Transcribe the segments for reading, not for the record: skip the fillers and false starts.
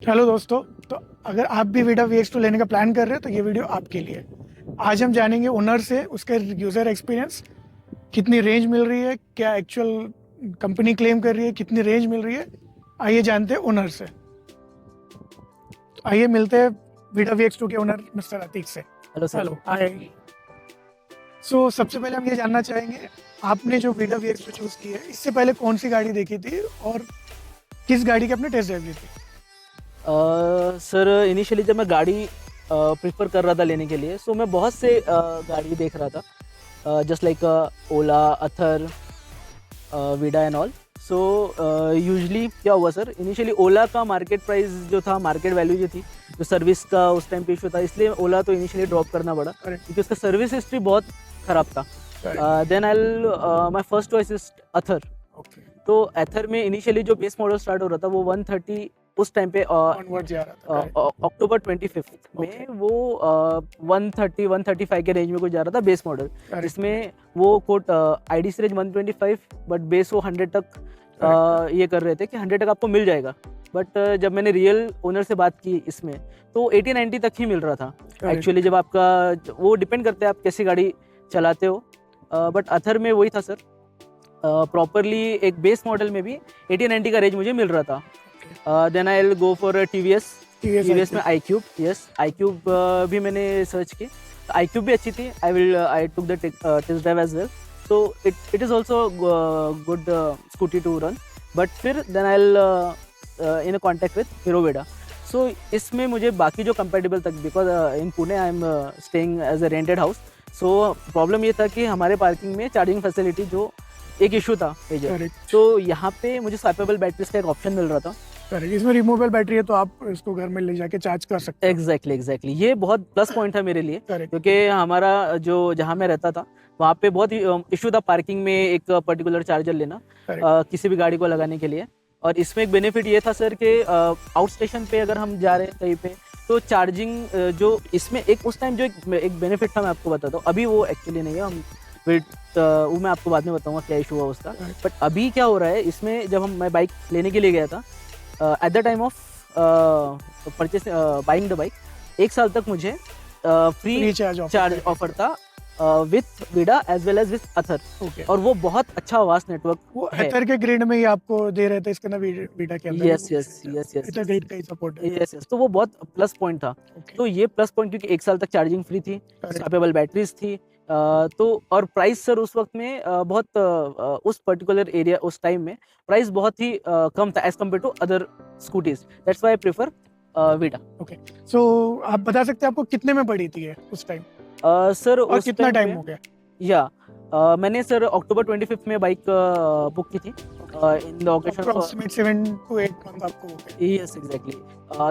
Hello दोस्तों। तो अगर आप भी वीडा VX2 लेने का प्लान कर रहे हो तो ये वीडियो आपके लिए। आज हम जानेंगे ओनर से उसके यूज़र एक्सपीरियंस, कितनी रेंज मिल रही है, क्या एक्चुअल कंपनी क्लेम कर रही है, कितनी रेंज मिल रही है। आइए जानते हैं ओनर से। तो आइए मिलते हैं वीडा VX2 के ओनर मिस्टर अतीक से। Hello sir. हेलो, हाय। सबसे पहले हम ये जानना चाहेंगे, आपने जो वीडा VX2 चूज़ की है इससे पहले कौन सी गाड़ी देखी थी और किस गाड़ी की आपने टेस्ट ड्राइव ली थी? सर इनिशियली जब मैं गाड़ी प्रेफर कर रहा था लेने के लिए, सो मैं बहुत से गाड़ी देख रहा था, जस्ट लाइक ओला, अथर, विडा एंड ऑल। सो यूजली क्या हुआ सर, इनिशियली ओला का मार्केट प्राइस जो था, मार्केट वैल्यू जो थी, जो सर्विस का उस टाइम पे इशू था, इसलिए ओला तो इनिशियली ड्रॉप करना पड़ा Correct. क्योंकि उसका सर्विस हिस्ट्री बहुत ख़राब था। Then I my first choice is Ather. Okay, तो एथर में इनिशियली जो बेस मॉडल स्टार्ट हो रहा था वो 130 उस टाइम पे ऑनवर्ड जा रहा था। अक्टूबर 25 में वो 130 135 के रेंज में कुछ जा रहा था बेस मॉडल, Correct. जिसमें वो quote ID range 125 but base वो 100 तक ये कर रहे थे कि 100 तक आपको मिल जाएगा। बट जब मैंने रियल ओनर से बात की इसमें तो 80-90 तक ही मिल रहा था एक्चुअली। जब आपका वो डिपेंड करता है आप कैसी गाड़ी चलाते हो, बट अथर में वही था सर, प्रॉपरली एक बेस मॉडल में भी 80-90 का रेंज मुझे मिल रहा था। Then I will go for TVS में iQube. Yes, iQube भी मैंने सर्च की, आई क्यूब भी अच्छी थी। I took the test drive as well, so it is also good scooty to run. But फिर then I will in contact with Hero Vida. सो इसमें मुझे बाकी जो कंपेटेबल तक, because in Pune I am staying as a rented house, so problem ये था कि हमारे पार्किंग में चार्जिंग फैसिलिटी जो एक इशू था मेजर, करेक्ट। तो यहाँ पे मुझे स्वैपेबल बैटरीज का एक ऑप्शन मिल रहा था। करेक्ट, इसमें रिमूवेबल बैटरी है तो आप इसको घर में ले जाके चार्ज कर सकते हो। एग्जैक्टली ये बहुत प्लस पॉइंट था मेरे लिए, करेक्ट। क्योंकि हमारा जो जहाँ मैं रहता था वहाँ पे बहुत ही इशू था पार्किंग में एक पर्टिकुलर चार्जर लेना किसी भी गाड़ी को लगाने के लिए। और इसमें एक बेनिफिट ये था सर कि आउट स्टेशन पे अगर हम जा रहे हैं कहीं पे तो चार्जिंग जो इसमें एक उस टाइम जो एक बेनिफिट था मैं आपको बताता हूँ, अभी वो एक्चुअली नहीं है। हम वेट वो मैं आपको बाद में बताऊंगा क्या इशू हुआ उसका। बट अभी क्या हो रहा है इसमें, जब मैं बाइक लेने के लिए गया था at the time of purchase buying the bike, 1 साल तक मुझे फ्री चार्ज ऑफर था with Vida as well as with Ather. और वो बहुत अच्छा वास्ट नेटवर्क वो अथर के ग्रिड में ही आपको दे रहे थे, इसके ना विडा के अंदर। यस यस यस यस इतना ग्रिड का ही सपोर्ट है। यस यस, तो वो बहुत प्लस पॉइंट था। तो ये प्लस पॉइंट क्योंकि 1 साल तक चार्जिंग फ्री थी, स्वैपेबल बैटरीज थी, तो और प्राइस सर उस वक्त में बहुत उस पर्टिकुलर एरिया उस टाइम में प्राइस बहुत ही कम था as compare to other scooties. That's why I prefer Vida. Okay, so आप बता सकते हैं आपको कितने में पड़ी थी ये उस टाइम? सर और उस कितना टाइम हो गया? या मैंने सर अक्टूबर 25 में बाइक बुक की थी in the occasion approximate 7 to 8 month आपको हो गए। यस एग्जैक्टली,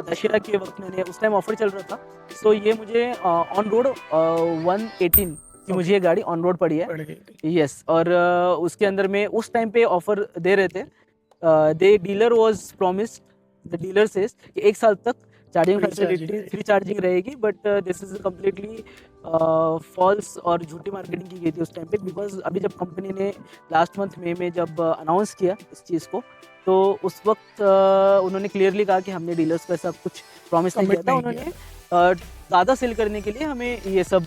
दशहरा के वक्त मैंने उस टाइम ऑफर चल रहा था। सो ये मुझे ऑन रोड 118 की मुझे ये गाड़ी ऑन रोड पड़ी है। यस, और उसके अंदर में उस टाइम पे ऑफर दे रहे थे, they dealer was promised, the dealer says कि 1 साल तक चार्जिंग फैसिलिटी फ्री चार्जिंग रहेगी। But this is completely false और झूठी मार्केटिंग की गई थी उस टाइम पे। बिकॉज अभी जब कंपनी ने लास्ट मंथ मई में जब अनाउंस किया इस चीज़ को, तो उस वक्त उन्होंने क्लियरली कहा कि हमने डीलर्स को ऐसा कुछ प्रॉमिस नहीं किया था। उन्होंने ज़्यादा सेल करने के लिए हमें ये सब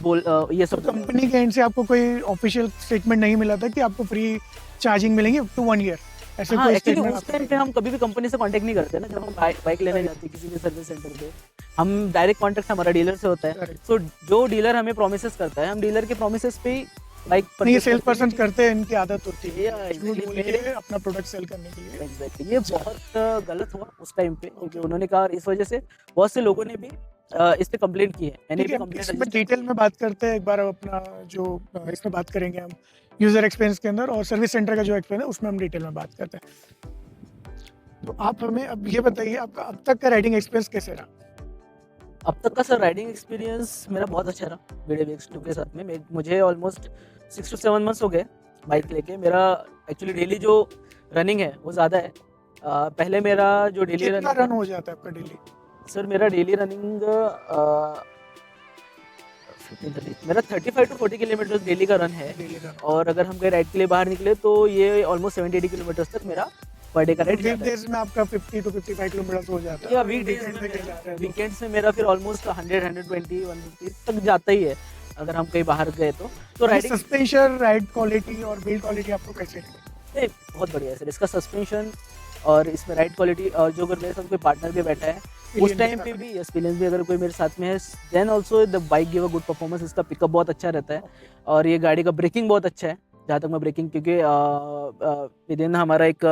कंपनी के एंड से आपको कोई ऑफिशियल स्टेटमेंट नहीं मिला था कि आपको फ्री चार्जिंग मिलेंगी अप टू 1 ईयर? ऐसे कोई एक्चुअली उस टाइम पे हम कभी भी कंपनी से कांटेक्ट नहीं करते ना, जब हम बाइक लेने जाते हैं किसी भी सर्विस सेंटर पे, हम डायरेक्ट कांटेक्ट हमारा डीलर से होता है। सो जो डीलर हमें प्रॉमिसेस करता है, हम डीलर के प्रॉमिसेस पे ही बाइक नहीं, सेल्स पर्सन करते हैं, इनकी आदत होती है exactly, अपना प्रोडक्ट सेल करने के लिए। एग्जैक्टली, ये बहुत गलत हुआ उस टाइम पे क्योंकि उन्होंने कहा, इस वजह से बहुत से लोगों ने भी इस पे कंप्लेंट की है। मैंने भी कंप्लेंट डिटेल में बात करते हैं एक बार अपना जो इसमें बात करेंगे हम यूजर एक्सपीरियंस के अंदर, और सर्विस सेंटर का जो एक्सपीरियंस है उसमें हम डिटेल में बात करते हैं। तो आप हमें अब ये बताइए, आपका अब तक का राइडिंग एक्सपीरियंस कैसे रहा? अब तक का सर राइडिंग एक्सपीरियंस मेरा बहुत अच्छा रहा वीडा VX2 के साथ में। मुझे ऑलमोस्ट 6 to 7 मंथ्स हो गए बाइक लेके। मेरा एक्चुअली डेली जो रनिंग है वो ज़्यादा है। पहले मेरा जो डेली रन हो जाता है आपका डेली? सर मेरा डेली रनिंग मेरा 35 to 40 किलोमीटर डेली का रन है। और अगर हम कहीं राइड के लिए बाहर निकले तो ये ऑलमोस्ट 70-80 किलोमीटर तक मेरा पर डे का रेट वीक डेज में आपका 50 to 55 किलोमीटर हो जाता है या वीकेंड्स में मेरा फिर ऑलमोस्ट 100 120 150 तक जाता ही है अगर हम कहीं बाहर गए तो राइडिंग सस्पेंशन, राइड क्वालिटी और बिल्ड क्वालिटी आपको कैसे लगी? बहुत बढ़िया है सर। इसका सस्पेंशन और इसमें राइड क्वालिटी, और जो अगर मेरे साथ कोई पार्टनर भी बैठा है उस टाइम पे भी, एक्सपीरियंस भी अगर कोई मेरे साथ में है, then also the bike give a good performance. इसका पिकअप बहुत अच्छा रहता है और ये गाड़ी का ब्रेकिंग बहुत अच्छा है। जहाँ तक मैं ब्रेकिंग, क्योंकि विद इन हमारा एक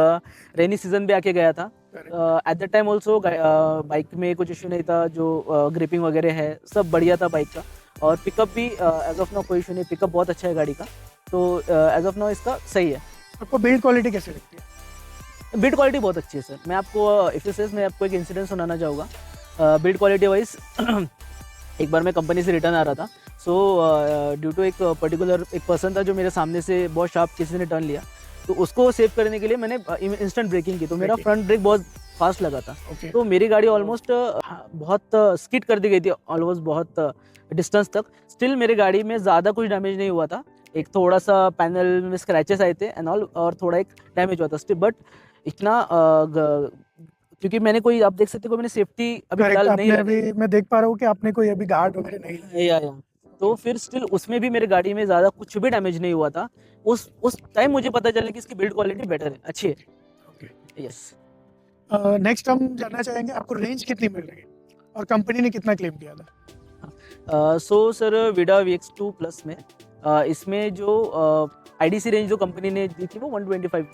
रेनी सीजन भी आके गया था, at the time also bike में कुछ इशू नहीं था। जो ग्रिपिंग वगैरह है सब बढ़िया था बाइक का, और पिकअप भी एज ऑफ नाउ कोई इशू नहीं, पिकअप बहुत अच्छा है गाड़ी का। तो एज ऑफ नाउ इसका सही है। आपको बिल्ड क्वालिटी कैसे लगती है? बिल्ड क्वालिटी बहुत अच्छी है सर। मैं आपको मैं आपको एक इंसिडेंट सुनाना चाहूँगा। बिल्ड क्वालिटी वाइज एक बार मैं कंपनी से रिटर्न आ रहा था, सो ड्यू टू एक पर्टिकुलर एक पर्सन था जो मेरे सामने से बहुत शार्प किसी ने टर्न लिया, तो उसको सेव करने के लिए मैंने इंस्टेंट ब्रेकिंग की, तो मेरा फ्रंट ब्रेक बहुत फास्ट लगा था। तो मेरी गाड़ी ऑलमोस्ट बहुत स्किड कर दी गई थी, ऑलमोस्ट बहुत डिस्टेंस तक। स्टिल मेरी गाड़ी में ज़्यादा कुछ डैमेज नहीं हुआ था। एक थोड़ा सा पैनल में स्क्रैचेस आए थे एंड ऑल, और थोड़ा एक डैमेज हुआ था स्टिल, बट इतना क्योंकि मैंने कोई, आप देख सकते हो, मैंने सेफ्टी अभी फिलहाल नहीं अभी मैं देख पा रहा हूँ कि आपने कोई अभी गार्ड वगैरह नहीं लगाया, तो फिर स्टिल उसमें भी मेरी गाड़ी में ज़्यादा कुछ भी डैमेज नहीं हुआ था। उस टाइम मुझे पता चला कि इसकी बिल्ड क्वालिटी बेटर है, अच्छी है। यस। नेक्स्ट हम जानना चाहेंगे आपको रेंज कितनी मिल रही है और कंपनी ने कितना क्लेम किया था? सो सर विडा VX2 प्लस में इसमें जो IDC रेंज जो कंपनी ने दी थी वो 125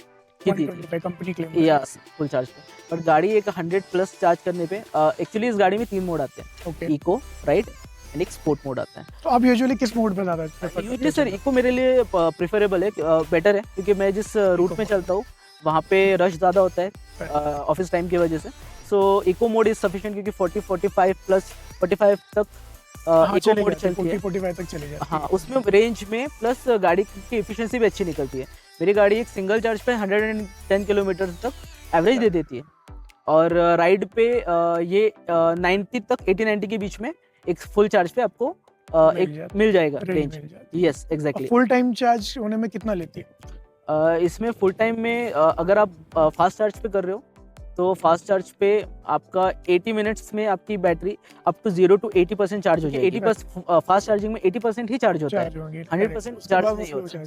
की थी company claim, yes, full charge पे। पर गाड़ी एक 100 प्लस चार्ज करने पे एक्चुअली इस गाड़ी में 3 मोड आते हैं, इको, राइड एंड एक स्पोर्ट मोड आता है। तो आप यूजुअली किस मोड पे ज़्यादा प्रेफर करते हैं? यूजुअली सर इको मेरे लिए प्रेफरेबल है, बेटर है, क्योंकि मैं जिस रूट में चलता हूँ वहाँ पे रश ज़्यादा होता है ऑफिस टाइम की वजह से। सो इको मोड इज सफिशिएंट, क्योंकि 45 तक इको मोड चलती है, 45 तक चले जाती है। हाँ, उसमें रेंज में प्लस गाड़ी की एफिशिएंसी भी अच्छी निकलती है। मेरी गाड़ी एक सिंगल चार्ज पे 110 किलोमीटर तक एवरेज दे देती है, और राइड पे ये 90 तक 80-90 के बीच में एक फुल चार्ज पे आपको एक मिल जाएगा range. Yes, exactly. Full time charge होने में कितना लेती है? इसमें फुल टाइम में अगर आप फास्ट चार्ज पे कर रहे हो तो फास्ट चार्ज पे आपका 80 मिनट्स में आपकी battery up to 0 to 80% charge हो जाएगी। 80% फास्ट चार्जिंग में 80% ही चार्ज होता है, 100% चार्ज नहीं होता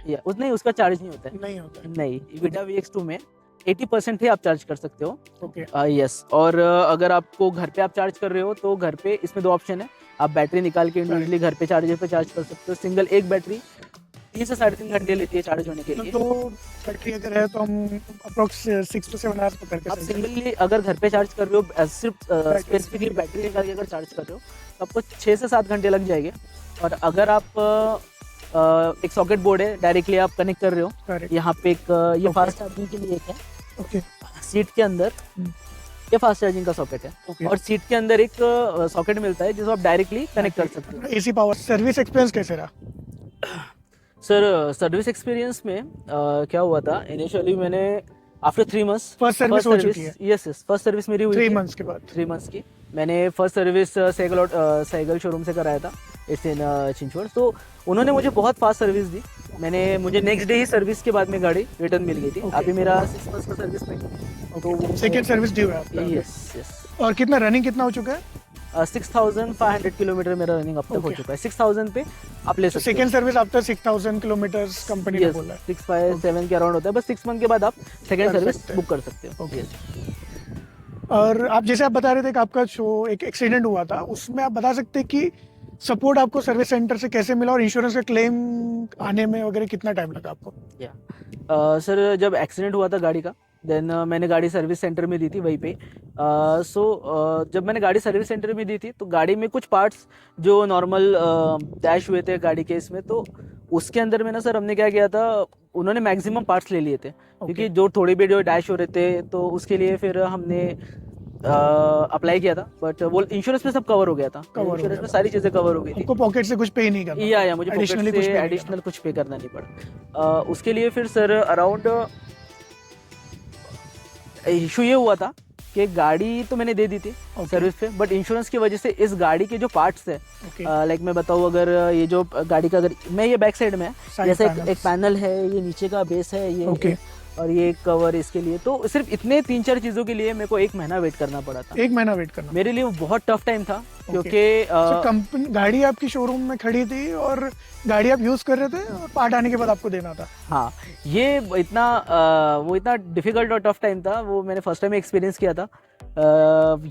है। उतना ही उसका चार्ज नहीं होता है। नहीं, विडा VX2 में 80% ही आप चार्ज कर सकते हो। यस। और अगर आपको घर पे आप चार्ज कर रहे हो तो घर पे इसमें 2 ऑप्शन है। आप बैटरी निकाल के इंडिविजुअली घर पे चार्जर पे चार्ज कर सकते हो। सिंगल एक बैटरी 3 से 3.5 घंटे लेती है चार्ज होने के लिए। तो बैटरी अगर है तो हम अप्रोक्स 6 to 7 आवर्स पकड़ के आप सिंगली अगर घर पे चार्ज कर रहे हो, सिर्फ स्पेसिफिकली बैटरी निकाल के अगर चार्ज कर रहे हो तो आपको 6 से 7 घंटे लग जाएंगे। और अगर आप एक सॉकेट बोर्ड है, डायरेक्टली आप कनेक्ट कर रहे हो, यहाँ पे एक ये फास्ट चार्जिंग के लिए एक है, सीट के अंदर ये फास्ट चार्जिंग का सॉकेट है, और सीट के अंदर एक सॉकेट मिलता है जिसको आप डायरेक्टली कनेक्ट कर सकते हो। AC power. सर्विस एक्सपीरियंस कैसे रहा? सर सर्विस एक्सपीरियंस में क्या हुआ था, इनिशियली मैंने आफ्टर 3 months फर्स्ट सर्विस हो चुकी है? यस, फर्स्ट सर्विस मेरी हुई 3 months के बाद। 3 months की मैंने फर्स्ट सर्विस सैगल शोरूम से कराया था, इट्स इन चिंचवड़। तो उन्होंने मुझे बहुत फास्ट सर्विस दी। मुझे नेक्स्ट डे ही सर्विस के बाद में गाड़ी रिटर्न मिल गई थी। अभी मेरा 6 months का सर्विस में, तो सेकंड सर्विस ड्यू है आपका? यस। और कितना रनिंग कितना हो चुका है? 6500 किलोमीटर मेरा रनिंग अब तक हो चुका है। 6000 पे आप ले सकते हो। Second service after 6000 kilometres company ने बोला है। 657 के अराउंड होता है, बस 6 month के बाद आप सेकंड सर्विस बुक कर सकते हो। और आप जैसे आप बता रहे थे कि आपका जो एक एक्सीडेंट हुआ था, उसमें आप बता सकते हैं कि सपोर्ट आपको सर्विस सेंटर से कैसे मिला और इंश्योरेंस का क्लेम आने में वगैरह कितना टाइम लगा आपको? सर जब एक्सीडेंट हुआ था गाड़ी का, देन मैंने गाड़ी सर्विस सेंटर में दी थी वहीं पे। जब मैंने गाड़ी सर्विस सेंटर में दी थी तो गाड़ी में कुछ पार्ट्स जो नॉर्मल डैश हुए थे गाड़ी के इसमें, तो उसके अंदर में ना सर हमने क्या किया था, उन्होंने मैक्सिमम पार्ट्स ले लिए थे, क्योंकि जो थोड़ी भी जो डैश हो रहे थे तो उसके लिए फिर हमने अप्लाई किया था। बट वो इंश्योरेंस में सब कवर हो गया था, इंश्योरेंस में सारी चीजें कवर हो गई थी। आपको पॉकेट से कुछ पे नहीं करना? या मुझे एडिशनल कुछ पे करना नहीं पड़ा। उसके लिए फिर सर अराउंड इशू ये हुआ था कि गाड़ी तो मैंने दे दी थी सर्विस पे, बट इंश्योरेंस की वजह से इस गाड़ी के जो पार्ट्स है, लाइक मैं बताऊँ, अगर ये जो गाड़ी का, अगर मैं ये बैक साइड में है, जैसे एक पैनल है, ये नीचे का बेस है, ये और ये एक कवर इसके लिए, तो सिर्फ इतने 3-4 चीज़ों के लिए मेरे को 1 महीना वेट करना पड़ा था। 1 महीना वेट करना। मेरे लिए वो बहुत टफ टाइम था क्योंकि कंपनी गाड़ी आपकी शोरूम में खड़ी थी और गाड़ी आप यूज कर रहे थे और पार्ट आने के बाद आपको देना था। हाँ, ये इतना वो इतना डिफिकल्ट और टफ टाइम था, वो मैंने फर्स्ट टाइम एक्सपीरियंस किया था।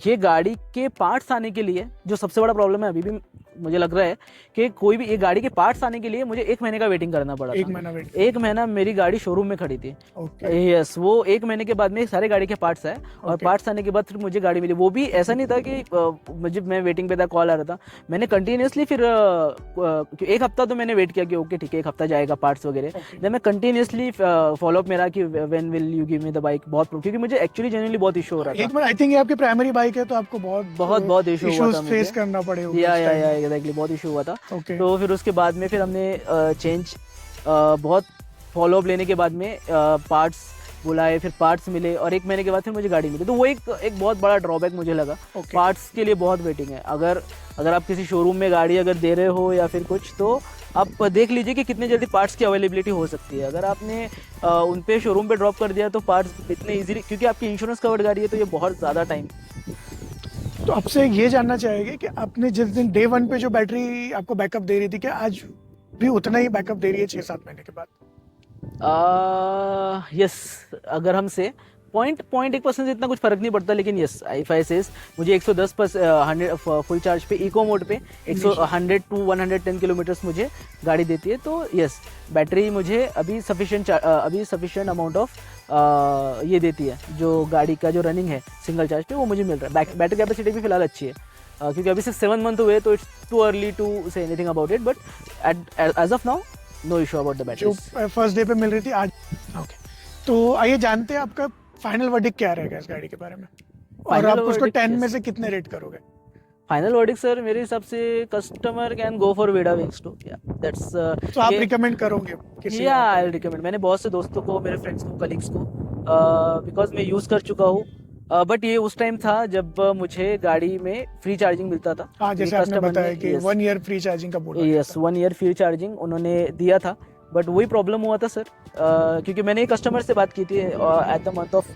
ये गाड़ी के पार्ट्स आने के लिए जो सबसे बड़ा प्रॉब्लम है अभी भी मुझे लग रहा है कि कोई भी ये गाड़ी के पार्ट्स आने के लिए मुझे 1 महीने का वेटिंग करना पड़ा 1 था। महीना वेट। 1 महीना मेरी गाड़ी शोरूम में खड़ी थी। यस, वो 1 महीने के बाद में सारे गाड़ी के पार्ट्स आए और पार्ट्स आने के बाद फिर मुझे गाड़ी मिली। वो भी ऐसा नहीं था कि मुझे मैं वेटिंग पे था, कॉल आ रहा था। मैंने कंटिन्यूसली फिर 1 हफ्ता तो मैंने वेट किया कि ओके ठीक है 1 हफ्ता जाएगा पार्ट्स वगैरह। देन मैं कंटिन्यूसली फॉलोअप मेरा कि when will you give me the bike, बहुत क्योंकि मुझे एक्चुअली जेन्युइनली बहुत इशू हो रहा था। एक मिनट, आई थिंक ये आपकी प्राइमरी बाइक है तो आपको बहुत इशू हुआ था, फेस करना पड़े होंगे। या एग्जैक्टली बहुत इशू हुआ था। तो फिर उसके बाद में फिर हमने बहुत फॉलोअप लेने के बाद में पार्ट्स बुलाए, फिर पार्ट्स मिले और 1 महीने के बाद फिर मुझे गाड़ी मिली। तो वो एक बहुत बड़ा ड्रॉबैक मुझे लगा। पार्ट्स के लिए बहुत वेटिंग है। अगर आप किसी शोरूम में गाड़ी अगर दे रहे हो या फिर कुछ, तो आप देख लीजिए कि कितने जल्दी पार्ट्स की अवेलेबिलिटी हो सकती है। अगर आपने उन पे शोरूम पे ड्रॉप कर दिया तो पार्ट्स इतने इजीली, क्योंकि आपकी इंश्योरेंस कवर्ड गाड़ी है तो ये बहुत ज़्यादा टाइम। तो आपसे ये जानना चाहेंगे कि आपने जिस दिन डे 1 पे जो बैटरी आपको बैकअप दे रही थी, क्या आज भी उतना ही बैकअप दे रही है 6-7 महीने के बाद? यस, अगर हमसे 0.1% से इतना कुछ फर्क नहीं पड़ता, लेकिन यस इफ आई सेज मुझे 110 फुल चार्ज पे इको मोड पे 100 to 110 किलोमीटर्स मुझे गाड़ी देती है। तो यस, बैटरी मुझे अभी सफिशिएंट अमाउंट ऑफ ये देती है। जो गाड़ी का जो रनिंग है सिंगल चार्ज पे वो मुझे मिल रहा है। बैटरी कैपेसिटी भी फिलहाल अच्छी है, क्योंकि अभी सिर्फ 7 मंथ हुए तो it's too early to say anything about it, but as of now no issue about the battery. जो फर्स्ट डे पे मिल रही थी आज। ओके, तो आइए जानते हैं आपका फाइनल वर्डिक्ट क्या रहेगा इस गाड़ी के बारे में, और आप उसको 10 में से कितने रेट करोगे? फाइनल वर्डिक्ट सर मेरे हिसाब से कस्टमर कैन गो फॉर वेडा विंग्स टू, या दैट्स तो आप रिकमेंड करोगे किसी? या आई विल रिकमेंड। मैंने बहुत से दोस्तों को, मेरे फ्रेंड्स को, कलीग्स को, बिकॉज मैं यूज़ कर चुका हूँ। बट ये उस टाइम था जब मुझे गाड़ी में फ्री चार्जिंग मिलता था। हाँ, जैसे आपने बताया कि 1 ईयर फ्री चार्जिंग का board. Yes, 1 year free charging उन्होंने दिया था, बट वही प्रॉब्लम हुआ था सर, क्योंकि मैंने एक कस्टमर से बात की थी at the month of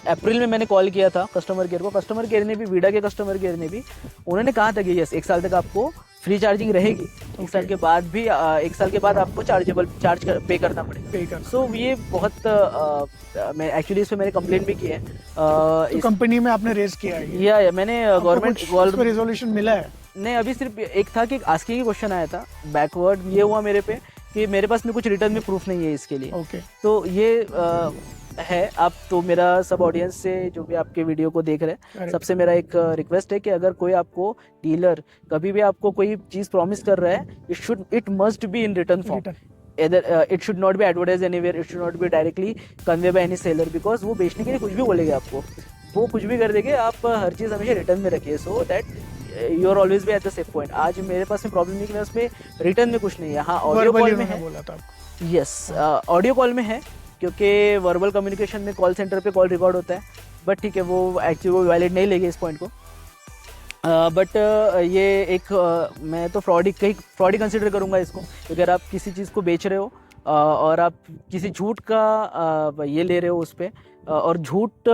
April में मैंने कॉल किया था कस्टमर केयर को। कस्टमर केयर ने भी, वीडा के कस्टमर केयर ने भी, उन्होंने कहा था कि यस 1 साल तक आपको फ्री चार्जिंग रहेगी। 1 साल के बाद भी 1 साल के बाद आपको चार्ज पे करना पड़ेगा। सो ये बहुत मैं एक्चुअली इस पे मैंने कंप्लेंट भी की है। तो कंपनी में आपने रेज किया है? या मैंने गवर्नमेंट रिजोल्यूशन मिला है? नहीं, अभी सिर्फ एक था कि आस्किंग क्वेश्चन आया था बैकवर्ड। ये हुआ मेरे पे कि मेरे पास में कुछ रिटर्न में प्रूफ नहीं है इसके लिए। तो ये है। आप तो मेरा सब ऑडियंस से, जो भी आपके वीडियो को देख रहे हैं, सबसे मेरा एक रिक्वेस्ट है कि अगर कोई आपको डीलर कभी भी आपको कोई चीज़ प्रॉमिस कर रहा है, it must be in return form. It should not be advertise anywhere, it should not be directly convey by any seller, because वो बेचने के लिए कुछ भी बोलेंगे आपको, वो कुछ भी कर देंगे। आप हर चीज़ हमेशा रिटर्न में रखिए, so that you are always be at the safe point. आज मेरे पास में प्रॉब्लम नहीं कि मैं उसमें रिटर्न में कुछ नहीं है। हाँ, ऑडियो कॉल में है। यस, ऑडियो कॉल में है, क्योंकि वर्बल कम्युनिकेशन में कॉल सेंटर पे कॉल रिकॉर्ड होता है, बट ठीक है, वो एक्चुअली वो वैलिड नहीं लेंगे इस पॉइंट को। बट ये एक मैं तो फ्रॉड ही कंसिडर करूँगा इसको। अगर आप किसी चीज़ को बेच रहे हो और आप किसी झूठ का ये ले रहे हो उस पर, और झूठ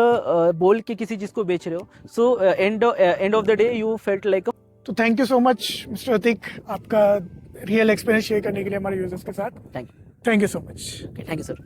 बोल के किसी चीज़ को बेच रहे हो, so end of the day you felt like. तो thank you so much mister Atiq, आपका रियल एक्सपीरियंस शेयर करने के लिए हमारे यूजर्स के साथ। Thank you so much. Thank you sir.